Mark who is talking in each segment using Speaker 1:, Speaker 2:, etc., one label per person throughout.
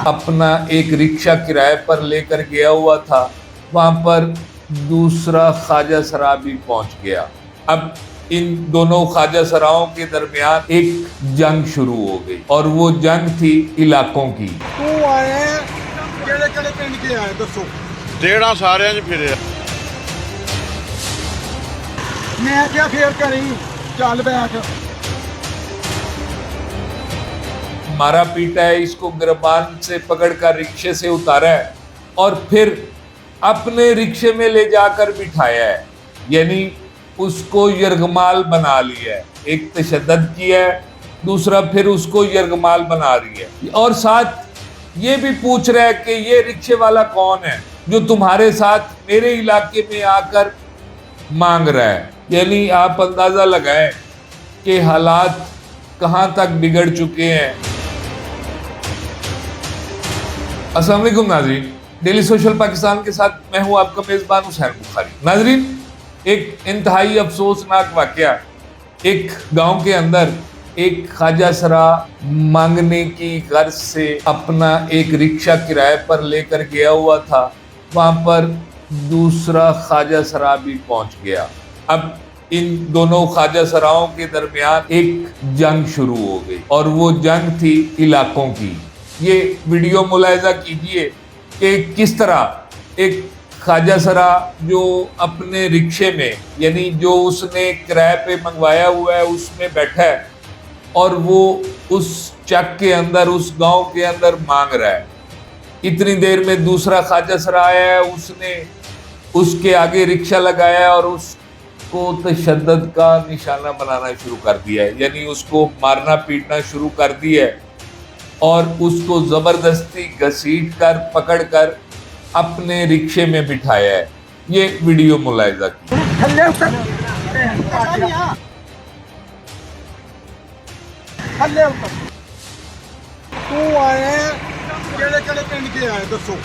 Speaker 1: अपना एक रिक्शा किराए पर लेकर गया हुआ था, वहां पर दूसरा ख्वाजा सरा भी पहुंच गया। अब इन दोनों ख्वाजा सराओं के दरमियान एक जंग शुरू हो गई और वो जंग थी इलाकों की।
Speaker 2: तू आए केड़े पिंड के आए दसो?
Speaker 3: डेढ़ा सारे च फिरे।
Speaker 2: मैं क्या फेर करी चल बैठ।
Speaker 1: मारा पीटा है, इसको गिरबान से पकड़कर रिक्शे से उतारा है और फिर अपने रिक्शे में ले जाकर बिठाया है, यानी उसको यरगमाल बना लिया है। एक तशद्दुद किया है, दूसरा फिर उसको यरगमाल बना रही है और साथ ये भी पूछ रहा है कि ये रिक्शे वाला कौन है जो तुम्हारे साथ मेरे इलाके में आकर मांग रहा है। यानी आप अंदाजा लगाएं कि हालात कहां तक बिगड़ चुके हैं। अस्सलाम वालेकुम नाज़रीन, डेली सोशल पाकिस्तान के साथ मैं हूं आपका मेज़बान हुसैन बुखारी। नाज़रीन, एक इंतहाई अफसोसनाक वाक़या, एक गांव के अंदर एक ख्वाजा सरा मांगने की गर्ज से अपना एक रिक्शा किराए पर लेकर गया हुआ था, वहां पर दूसरा ख्वाजा सरा भी पहुंच गया। अब इन दोनों ख्वाजा सराओं के दरमियान एक जंग शुरू हो गई और वो जंग थी इलाकों की। ये वीडियो मुलाहिजा कीजिए कि किस तरह एक ख्वाजा सरा जो अपने रिक्शे में, यानी जो उसने किराए पे मंगवाया हुआ है, उसमें बैठा है और वो उस चक के अंदर, उस गांव के अंदर मांग रहा है। इतनी देर में दूसरा ख्वाजा सरा आया है, उसने उसके आगे रिक्शा लगाया और उसको तशद्दुद का निशाना बनाना शुरू कर दिया है, यानी उसको मारना पीटना शुरू कर दिया है और उसको ज़बरदस्ती घसीट कर पकड़ कर अपने रिक्शे में बिठाया है। ये वीडियो मुलाहिजा की।
Speaker 2: तू आए केड़े पिंड के आए दसो?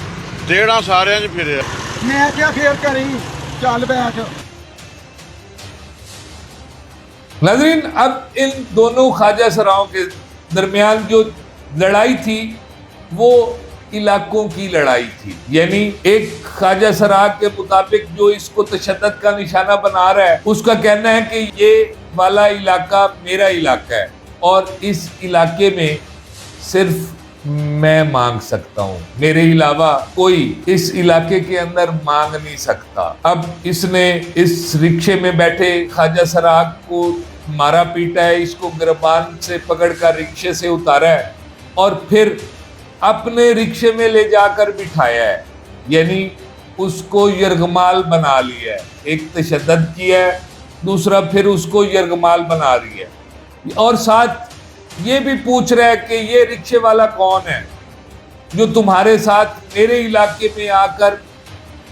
Speaker 3: डेढ़ा सारे च फिरे।
Speaker 2: मैं क्या फेर करी चल बैठ।
Speaker 1: नाज़रीन, अब इन दोनों ख्वाजा सराओं के दरमियान जो लड़ाई थी वो इलाकों की लड़ाई थी। यानी एक ख्वाजा सरा के मुताबिक जो इसको तशद्दुद का निशाना बना रहा है, उसका कहना है कि ये वाला इलाका मेरा इलाका है और इस इलाके में सिर्फ मैं मांग सकता हूँ, मेरे अलावा कोई इस इलाके के अंदर मांग नहीं सकता। अब इसने इस रिक्शे में बैठे ख्वाजा सरा को मारा पीटा है, इसको गिरबान से पकड़कर रिक्शे से उतारा है और फिर अपने रिक्शे में ले जाकर बिठाया है, यानी उसको यरगमाल बना लिया है। एक तशद्दुद किया है, दूसरा फिर उसको यरगमाल बना रही है और साथ ये भी पूछ रहा है कि ये रिक्शे वाला कौन है जो तुम्हारे साथ मेरे इलाके में आकर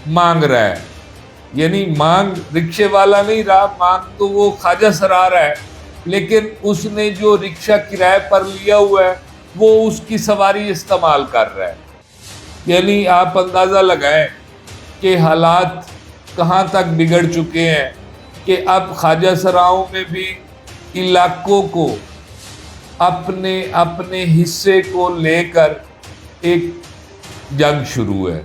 Speaker 1: मांग रहा है। यानी मांग रिक्शे वाला नहीं रहा, मांग तो वो ख्वाजा सरा रहा है, लेकिन उसने जो रिक्शा किराए पर लिया हुआ है वो उसकी सवारी इस्तेमाल कर रहा है। यानी आप अंदाज़ा लगाएं कि हालात कहाँ तक बिगड़ चुके हैं कि अब ख्वाजा सराओं में भी इलाकों को अपने अपने हिस्से को लेकर एक जंग शुरू है।